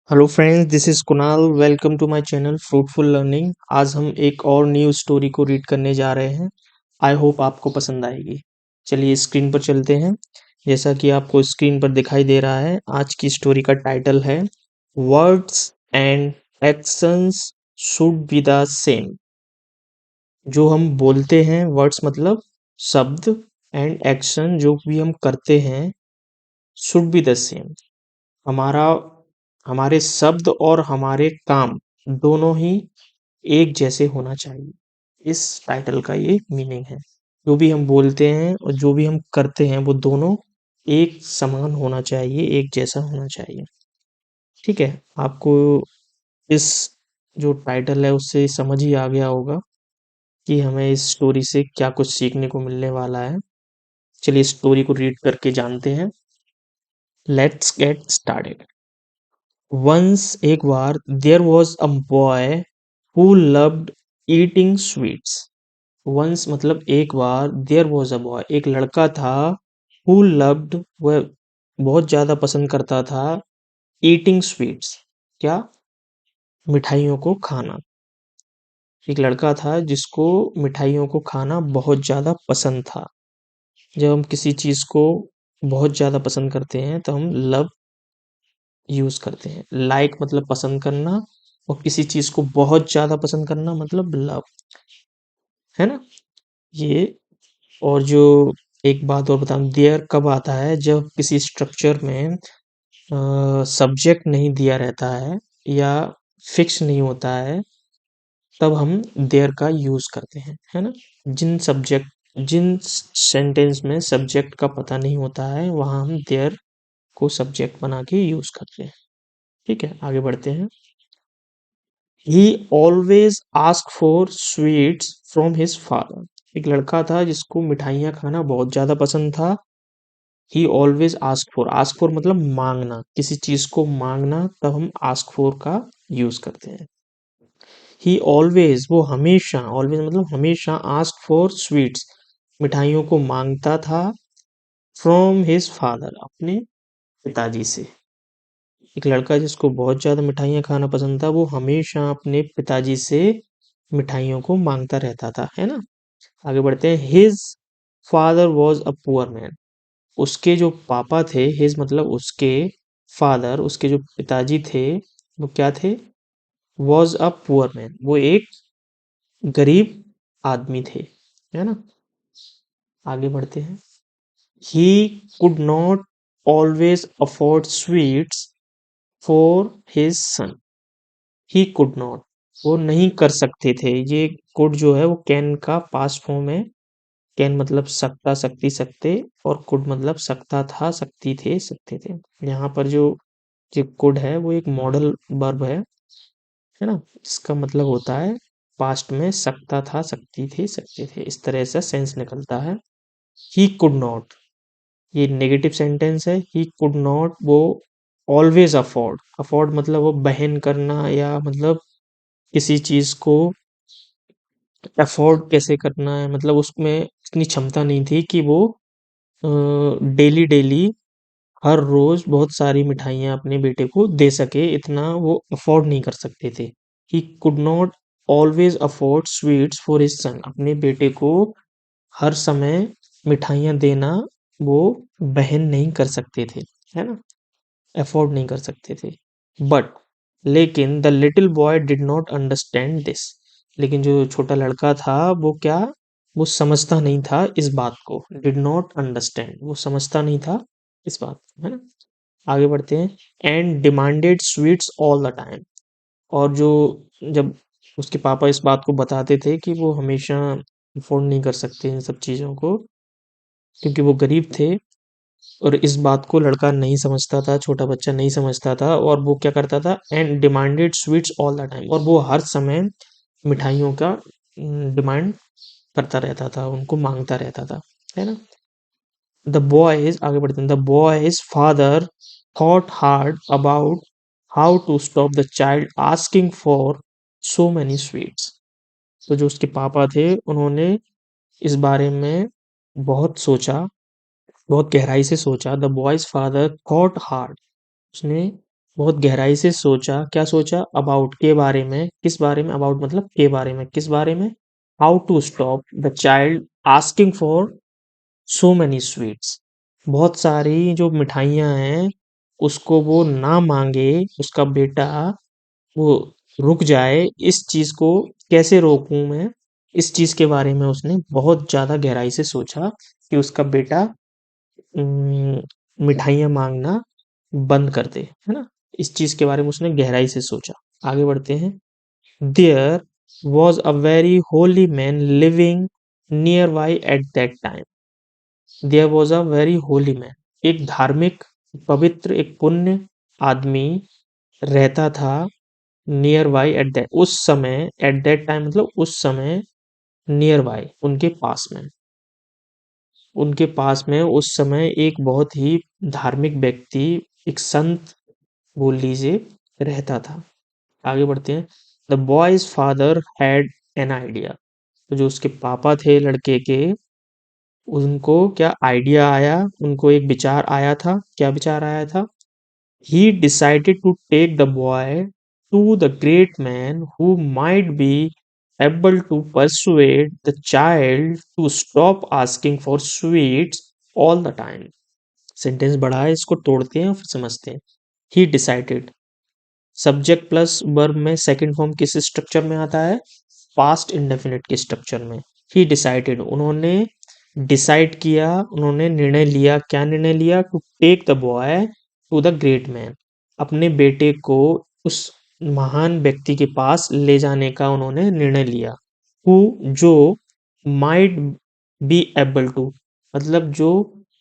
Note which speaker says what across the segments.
Speaker 1: Hello friends, this is Kunal. Welcome to my channel fruitful learning. आज हम एक और न्यू स्टोरी को रीड करने जा रहे हैं। आई होप आपको पसंद आएगी। चलिए स्क्रीन पर चलते हैं। जैसा कि आपको स्क्रीन पर दिखाई दे रहा है, आज की स्टोरी का टाइटल है words and actions should be the same. जो हम बोलते हैं, वर्ड्स मतलब शब्द, एंड एक्शन जो भी हम करते हैं, शुड बी द सेम। हमारा हमारे शब्द और हमारे काम दोनों ही एक जैसे होना चाहिए। इस टाइटल का ये मीनिंग है। जो भी हम बोलते हैं और जो भी हम करते हैं वो दोनों एक समान होना चाहिए, एक जैसा होना चाहिए। ठीक है, आपको इस जो टाइटल है उससे समझ ही आ गया होगा कि हमें इस स्टोरी से क्या कुछ सीखने को मिलने वाला है। चलिए स्टोरी को रीड करके जानते हैं। Let's get started. वंस एक बार there was a boy who loved eating sweets. Once मतलब एक बार, देयर वॉज अ बॉय एक लड़का था, हु लव्ड वह बहुत ज्यादा पसंद करता था, ईटिंग स्वीट्स क्या, मिठाइयों को खाना। एक लड़का था जिसको मिठाइयों को खाना बहुत ज्यादा पसंद था। जब हम किसी चीज को बहुत ज्यादा पसंद करते हैं तो हम लव यूज करते हैं। लाइक मतलब पसंद करना, और किसी चीज को बहुत ज्यादा पसंद करना मतलब लव, है ना ये। और जो एक बात और बताऊं, देयर कब आता है, जब किसी स्ट्रक्चर में सब्जेक्ट नहीं दिया रहता है या फिक्स नहीं होता है, तब हम देयर का यूज करते हैं, है ना। जिन सेंटेंस में सब्जेक्ट का पता नहीं होता है वहां हम देयर को सब्जेक्ट बना के यूज करते हैं। ठीक है, आगे बढ़ते हैं। ही always ask for sweets from his father. एक लड़का था जिसको मिठाइयाँ खाना बहुत ज्यादा पसंद था। ही ऑलवेज आस्क फॉर मतलब मांगना, किसी चीज को मांगना, तब हम आस्क फॉर का यूज करते हैं। ही ऑलवेज वो हमेशा, ऑलवेज मतलब हमेशा, आस्क फॉर स्वीट्स मिठाइयों को मांगता था, फ्रॉम हिज फादर अपने पिताजी से। एक लड़का जिसको बहुत ज्यादा मिठाइयाँ खाना पसंद था, वो हमेशा अपने पिताजी से मिठाइयों को मांगता रहता था, है ना। आगे बढ़ते हैं। His father was a poor man. उसके जो पापा थे, हिज मतलब उसके, फादर उसके जो पिताजी थे, वो क्या थे, वॉज अ पुअर मैन, वो एक गरीब आदमी थे, है ना। आगे बढ़ते हैं। He could not always afford sweets for his son. He could not, वो नहीं कर सकते थे। ये कुड जो है वो कैन का पास्ट फॉर्म है। कैन मतलब सकता, सकती, सकते, और कुड मतलब सकता था, सकती थे, सकते थे। यहाँ पर जो ये कुड है वो एक मॉडल वर्ब है ना। इसका मतलब होता है पास्ट में सकता था, सकती थी, सकते थे। इस तरह से सेंस निकलता है। ही कुड नॉट, ये नेगेटिव सेंटेंस है। ही कुड नॉट वो ऑलवेज अफोर्ड, अफोर्ड मतलब वो बहन करना, या मतलब किसी चीज को अफोर्ड कैसे करना है, मतलब उसमें इतनी क्षमता नहीं थी कि वो डेली डेली, हर रोज बहुत सारी मिठाइयाँ अपने बेटे को दे सके, इतना वो अफोर्ड नहीं कर सकते थे। He could not always afford sweets for his son. अपने बेटे को हर समय मिठाइयाँ देना वो बहन नहीं कर सकते थे, है ना, अफोर्ड नहीं कर सकते थे। बट लेकिन the little boy did not understand this. लेकिन जो छोटा लड़का था वो क्या, वो समझता नहीं था इस बात को। डिड नॉट अंडरस्टैंड, वो समझता नहीं था इस बात को, है ना। आगे बढ़ते हैं। And demanded sweets all the time. और जो, जब उसके पापा इस बात को बताते थे कि वो हमेशा अफोर्ड नहीं कर सकते इन सब चीज़ों को, क्योंकि वो गरीब थे, और इस बात को लड़का नहीं समझता था, छोटा बच्चा नहीं समझता था, और वो क्या करता था, and demanded sweets all the time, और वो हर समय मिठाइयों का डिमांड करता रहता था, उनको मांगता रहता था, है ना। द बॉयज, आगे बढ़ते हैं। The boy's father thought hard about how to stop the child asking for so many sweets. तो जो उसके पापा थे उन्होंने इस बारे में बहुत सोचा, बहुत गहराई से सोचा। The boy's father thought hard, उसने बहुत गहराई से सोचा, क्या सोचा? अबाउट, के बारे में, किस बारे में? अबाउट मतलब के बारे में, किस बारे में? How to stop the child asking for so many sweets. बहुत सारी जो मिठाइयाँ हैं, उसको वो ना माँगे, उसका बेटा वो रुक जाए, इस चीज़ को कैसे रोकूँ मैं? इस चीज़ के बारे में उसने बहुत ज़्यादा गहराई से सोचा कि उसका बेटा मिठाइयाँ माँगना बंद कर दे, है ना? इस चीज़ के बारे में उसने गहराई से सोचा। आगे बढ़ते हैं। There was a very holy man living near by at that time. There was a very holy man. एक धार्मिक, पवित्र, एक पुण्य आदमी रहता था नियर बाय एट दैट, उस समय, एट दैट टाइम मतलब उस समय, नियर बाय उनके पास में, उनके पास में उस समय एक बहुत ही धार्मिक व्यक्ति, एक संत बोल लीजिए, रहता था। आगे बढ़ते हैं। The boy's father had an idea. तो जो उसके पापा थे लड़के के, उनको क्या आइडिया आया, उनको एक विचार आया था। क्या विचार आया था? He decided to take the boy to the great man who might be able to persuade the child to stop asking for sweets all the time. Sentence बड़ा है, इसको तोड़ते हैं और फिर समझते हैं। He decided, subject plus verb में सेकंड फॉर्म किस स्ट्रक्चर में आता है? पास्ट इंडेफिनिट के स्ट्रक्चर में। ही डिसाइडेड, उन्होंने डिसाइड किया, उन्होंने निर्णय लिया। क्या निर्णय लिया? To take the boy to the great man, अपने बेटे को उस महान व्यक्ति के पास ले जाने का उन्होंने निर्णय लिया। हु, जो, माइट बी एबल टू, मतलब जो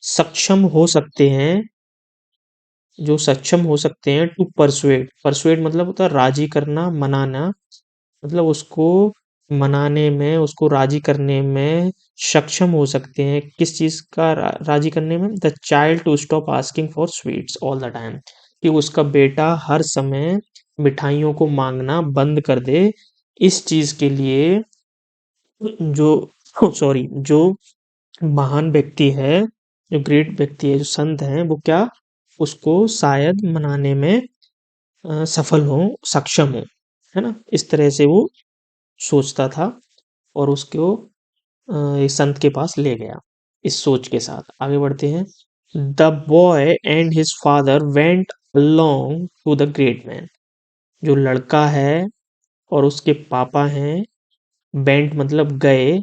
Speaker 1: सक्षम हो सकते हैं, जो सक्षम हो सकते हैं, टू परसुएड, परसुएड मतलब होता है राजी करना, मनाना, मतलब उसको मनाने में, उसको राजी करने में सक्षम हो सकते हैं। किस चीज का राजी करने में? The child to stop asking for sweets all the time, कि उसका बेटा हर समय मिठाइयों को मांगना बंद कर दे। इस चीज के लिए जो सॉरी, जो महान व्यक्ति है, जो ग्रेट व्यक्ति है, जो संत है, वो क्या उसको शायद मनाने में सफल हो, सक्षम हो, है ना? इस तरह से वो सोचता था और उसको एक संत के पास ले गया इस सोच के साथ। आगे बढ़ते हैं। The boy and his father went along to the great man. जो लड़का है और उसके पापा हैं, वेंट मतलब गए,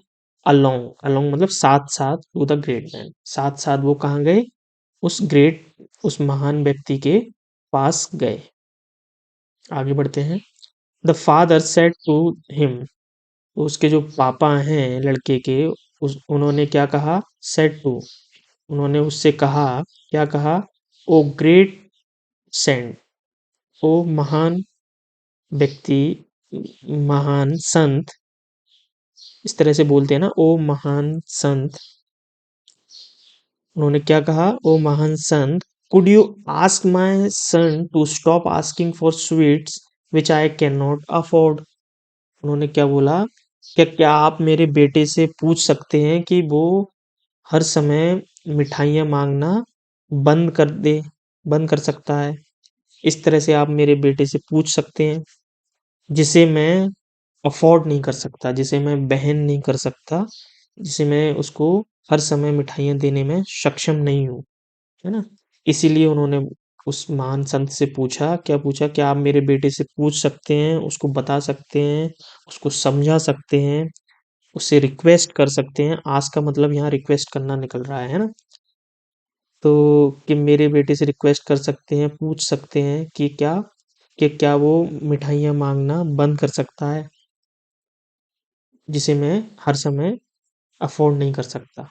Speaker 1: अलोंग, अलोंग मतलब साथ साथ, टू द ग्रेट मैन, साथ साथ वो कहाँ गए? उस ग्रेट, उस महान व्यक्ति के पास गए। आगे बढ़ते हैं। The father said to him, उसके जो पापा हैं लड़के के, उन्होंने क्या कहा? सेड टू, उन्होंने उससे कहा, क्या कहा? ओ ग्रेट सेंट, ओ महान व्यक्ति, महान संत, इस तरह से बोलते हैं ना, ओ महान संत। उन्होंने क्या कहा? ओ महान संत, could you ask my son to stop asking for sweets which I can not afford. उन्होंने क्या बोला? क्या आप मेरे बेटे से पूछ सकते हैं कि वो हर समय मिठाइयाँ मांगना बंद कर दे, बंद कर सकता है? इस तरह से आप मेरे बेटे से पूछ सकते हैं, जिसे मैं अफोर्ड नहीं कर सकता, जिसे मैं बहन नहीं कर सकता, जिसे मैं उसको हर समय मिठाइयाँ देने में सक्षम नहीं हूँ, है ना? इसीलिए उन्होंने उस महान संत से पूछा, क्या पूछा? क्या आप मेरे बेटे से पूछ सकते हैं, उसको बता सकते हैं, उसको समझा सकते हैं, उससे रिक्वेस्ट कर सकते हैं। आस्क का मतलब यहाँ रिक्वेस्ट करना निकल रहा है ना? तो कि मेरे बेटे से रिक्वेस्ट कर सकते हैं, पूछ सकते हैं कि क्या वो मिठाइयाँ मांगना बंद कर सकता है, जिसे मैं हर समय अफोर्ड नहीं कर सकता।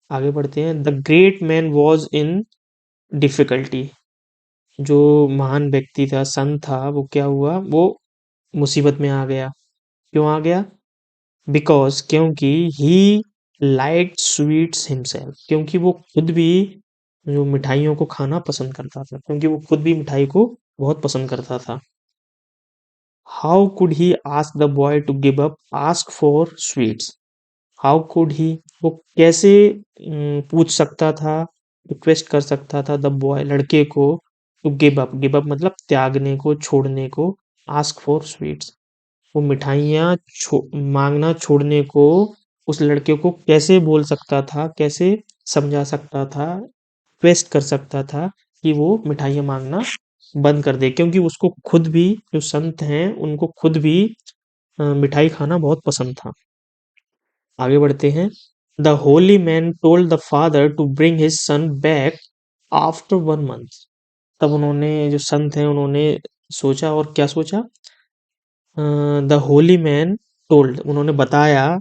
Speaker 1: आगे बढ़ते हैं। The great man was in difficulty, जो महान व्यक्ति था, संत था, वो क्या हुआ? वो मुसीबत में आ गया। क्यों आ गया? बिकॉज, क्योंकि ही लाइक स्वीट्स हिमसेल्फ, क्योंकि वो खुद भी जो मिठाइयों को खाना पसंद करता था, क्योंकि वो खुद भी मिठाई को बहुत पसंद करता था। How could he ask the boy to give up ask for sweets. How could he, वो कैसे पूछ सकता था, रिक्वेस्ट कर सकता था द बॉय, लड़के को, टू गिव अप मतलब त्यागने को, छोड़ने को। आस्क फॉर स्वीट्स, वो मिठाइयाँ मांगना छोड़ने को उस लड़के को कैसे बोल सकता था, कैसे समझा सकता था, रिक्वेस्ट कर सकता था कि वो मिठाइयाँ मांगना बंद कर दे, क्योंकि उसको खुद भी, जो संत हैं उनको खुद भी मिठाई खाना बहुत पसंद था। आगे बढ़ते हैं। The holy man told the father to bring his son back after 1 month. तब उन्होंने, जो संत हैं उन्होंने सोचा, और क्या सोचा? द होली मैन टोल्ड, उन्होंने बताया,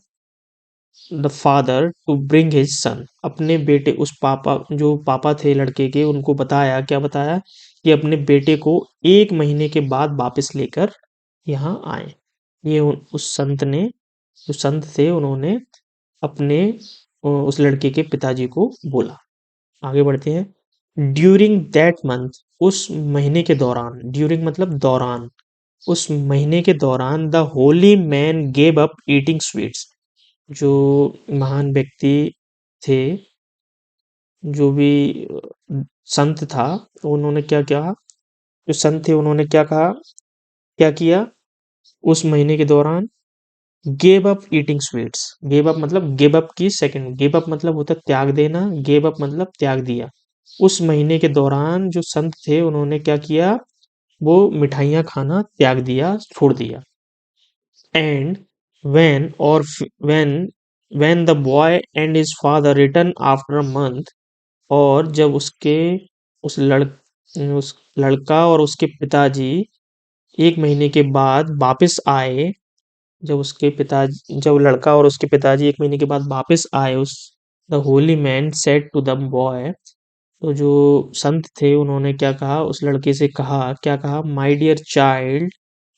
Speaker 1: the father to bring his son, अपने बेटे, उस पापा, जो पापा थे लड़के के, उनको बताया, क्या बताया? कि अपने बेटे को 1 महीने के बाद वापस लेकर यहाँ आए। ये उस संत ने, जो संत थे उन्होंने अपने उस लड़के के पिताजी को बोला। आगे बढ़ते हैं। ड्यूरिंग दैट मंथ, उस महीने के दौरान, ड्यूरिंग मतलब दौरान, उस महीने के दौरान the holy man gave up eating sweets, जो महान व्यक्ति थे, जो भी संत था, तो उन्होंने क्या कहा, जो संत थे उन्होंने क्या कहा, क्या किया उस महीने के दौरान? Gave up eating sweets. Gave up मतलब गिव अप की सेकंड, गिव अप मतलब होता है त्याग देना, गेव अप मतलब त्याग दिया। उस महीने के दौरान जो संत थे उन्होंने क्या किया, वो मिठाइयाँ खाना त्याग दिया, छोड़ दिया। And when or when when the boy and his father return after a month, और जब उस लड़का और उसके पिताजी 1 महीने के बाद वापस आए, जब लड़का और उसके पिताजी 1 महीने के बाद वापस आए, उस the holy man said to the boy, तो जो संत थे उन्होंने क्या कहा, उस लड़के से कहा, क्या कहा? My dear child,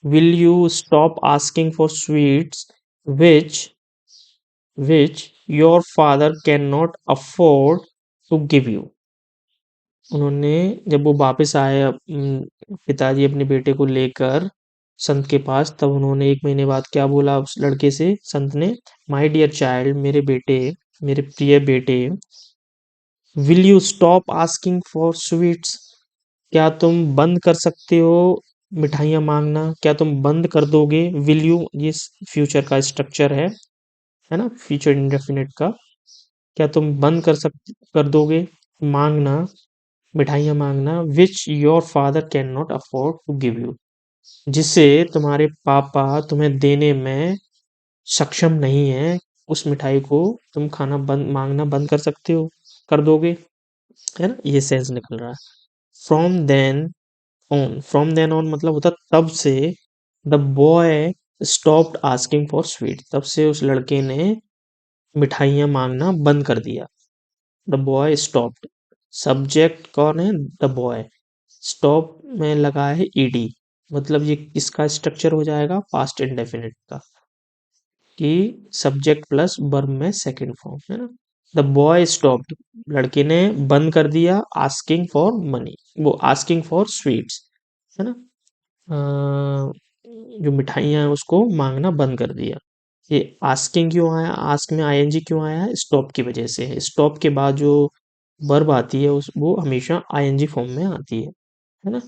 Speaker 1: will you stop asking for sweets which your father can not afford to give you. उन्होंने, जब वो वापस आए पिताजी अपने बेटे को लेकर संत के पास, तब उन्होंने 1 महीने बाद क्या बोला उस लड़के से, संत ने? माय डियर चाइल्ड, मेरे बेटे, मेरे प्रिय बेटे, will you stop asking for sweets, क्या तुम बंद कर सकते हो मिठाइयाँ मांगना? क्या तुम बंद कर दोगे? विल यू, ये फ्यूचर का स्ट्रक्चर है ना, फ्यूचर इंडेफिनिट का। क्या तुम बंद कर दोगे मांगना, मिठाइयाँ मांगना, which your father can not afford to give you, जिसे तुम्हारे पापा तुम्हें देने में सक्षम नहीं है? उस मिठाई को तुम मांगना बंद कर सकते हो, कर दोगे, है ना? ये सेंस निकल रहा है। फ्रॉम देन ऑन मतलब होता तब से, the boy stopped asking for sweet, तब से उस लड़के ने मिठाइयाँ मांगना बंद कर दिया। द बॉय स्टॉप्ड, सब्जेक्ट कौन है? The boy. स्टॉप में लगा है ईडी, मतलब ये किसका स्ट्रक्चर हो जाएगा? पास्ट इंडेफिनिट का, कि सब्जेक्ट प्लस वर्ब में सेकंड फॉर्म, है ना? द बॉय स्टॉप्ड, लड़के ने बंद कर दिया आस्किंग फॉर मनी, वो आस्किंग फॉर स्वीट्स, है ना? जो मिठाइयाँ हैं उसको मांगना बंद कर दिया। ये आस्किंग क्यों आया, आस्क में आईएनजी क्यों आया है? स्टॉप की वजह से है। स्टॉप के बाद जो वर्ब आती है उस वो हमेशा आईएनजी फॉर्म में आती है ना?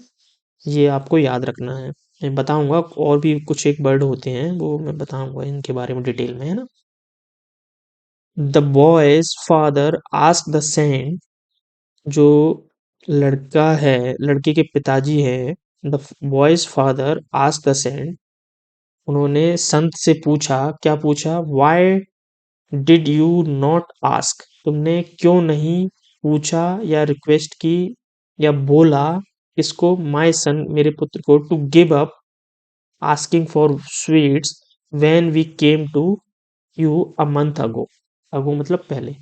Speaker 1: ये आपको याद रखना है। मैं बताऊंगा, और भी कुछ एक वर्ड होते हैं वो मैं बताऊंगा इनके बारे में डिटेल में, है ना? The boy's father ask the saint, जो लड़का है, लड़के के पिताजी है, the boy's father ask the saint, उन्होंने संत से पूछा, क्या पूछा? Why did you not ask, तुमने क्यों नहीं पूछा या रिक्वेस्ट की या बोला इसको, माय सन, मेरे पुत्र को, to give up asking for sweets when we came to you a month ago. Ago मतलब पहले।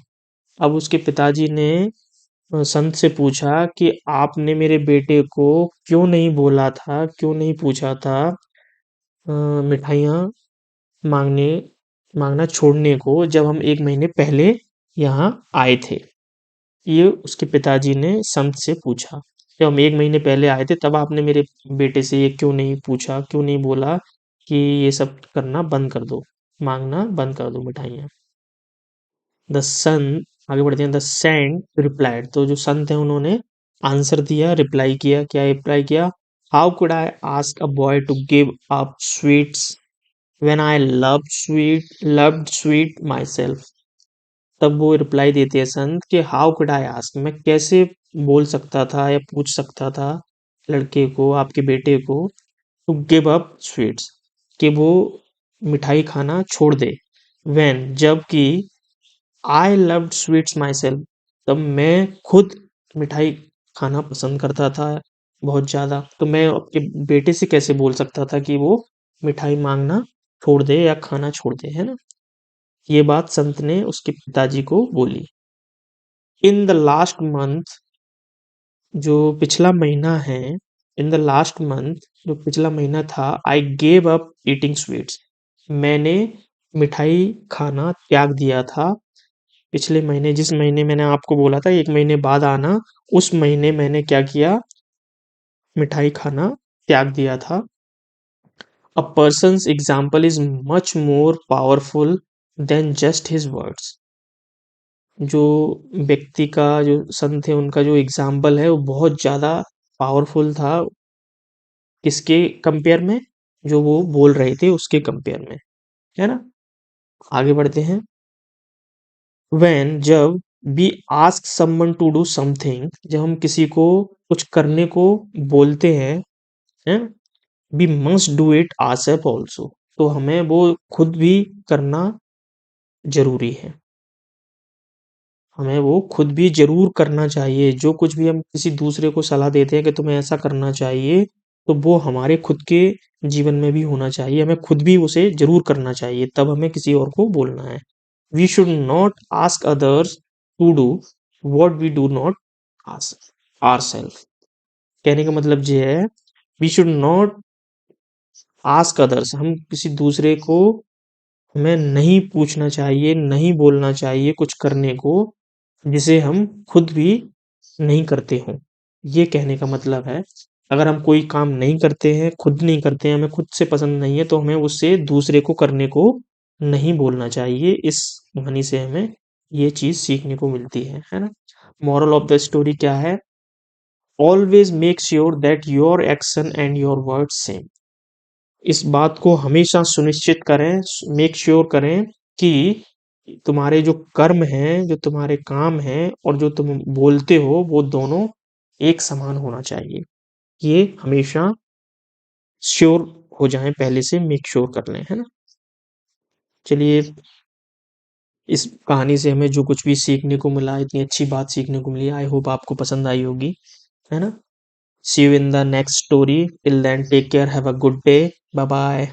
Speaker 1: अब उसके पिताजी ने संत से पूछा कि आपने मेरे बेटे को क्यों नहीं बोला था, क्यों नहीं पूछा था मिठाइयाँ मांगने मांगना छोड़ने को, जब हम 1 महीने पहले यहाँ आए थे। ये उसके पिताजी ने संत से पूछा, जब हम 1 महीने पहले आए थे तब आपने मेरे बेटे से ये क्यों नहीं पूछा, क्यों नहीं बोला कि ये सब करना बंद कर दो, मांगना बंद कर दो मिठाइयाँ। द सन, आगे बढ़ते हैं। द सेंट रिप्लाइड, तो जो संत है उन्होंने आंसर दिया, रिप्लाई किया, क्या रिप्लाई किया? How could I ask a boy to give up sweets when I loved sweet myself. तब वो रिप्लाई देते हैं संत कि हाउ कुड आई आस्क, मैं कैसे बोल सकता था या पूछ सकता था लड़के को, आपके बेटे को, टू गिव अप स्वीट्स, कि वो मिठाई खाना छोड़ दे। व्हेन, जबकि I loved sweets my self, तब मैं खुद मिठाई खाना पसंद करता था बहुत ज़्यादा। तो मैं आपके बेटे से कैसे बोल सकता था कि वो मिठाई मांगना छोड़ दे या खाना छोड़ दे, है ना? ये बात संत ने उसके पिताजी को बोली। इन द लास्ट मंथ, जो पिछला महीना है, इन द लास्ट मंथ, जो पिछला महीना था, I gave up eating sweets, मैंने मिठाई खाना त्याग दिया था। पिछले महीने, जिस महीने मैंने आपको बोला था 1 महीने बाद आना, उस महीने मैंने क्या किया? मिठाई खाना त्याग दिया था। A person's example is much more powerful than just his words. जो व्यक्ति का, जो संत है, उनका जो एग्जाम्पल है वो बहुत ज़्यादा पावरफुल था। किसके कंपेयर में? जो वो बोल रहे थे उसके कंपेयर में, है ना? आगे बढ़ते हैं। When, जब we ask someone to do something, जब हम किसी को कुछ करने को बोलते हैं, we must do it ourselves also, तो हमें वो खुद भी करना जरूरी है। हमें वो खुद भी जरूर करना चाहिए। जो कुछ भी हम किसी दूसरे को सलाह देते हैं कि तुम्हें ऐसा करना चाहिए, तो वो हमारे खुद के जीवन में भी होना चाहिए। हमें खुद भी उसे जरूर करना चाहिए, तब हमें किसी और को बोलना है। We should not ask others to do what we do not ask ourselves. कहने का मतलब ये है, we should not ask others, हम किसी दूसरे को, हमें नहीं पूछना चाहिए, नहीं बोलना चाहिए कुछ करने को जिसे हम खुद भी नहीं करते हों। ये कहने का मतलब है, अगर हम कोई काम नहीं करते हैं, खुद नहीं करते हैं, हमें खुद से पसंद नहीं है, तो हमें उससे दूसरे को करने को नहीं बोलना चाहिए। इस कहानी से हमें ये चीज़ सीखने को मिलती है ना? मोरल ऑफ द स्टोरी क्या है? Always make sure that your action and your word same. इस बात को हमेशा सुनिश्चित करें, मेक श्योर करें कि तुम्हारे जो कर्म हैं, जो तुम्हारे काम हैं और जो तुम बोलते हो, वो दोनों एक समान होना चाहिए। ये हमेशा श्योर हो जाएं, पहले से मेक श्योर कर लें, है ना? चलिए, इस कहानी से हमें जो कुछ भी सीखने को मिला, इतनी अच्छी बात सीखने को मिली, आई होप आपको पसंद आई होगी, है ना? See you in the next story. Till then take care, have a good day, bye bye.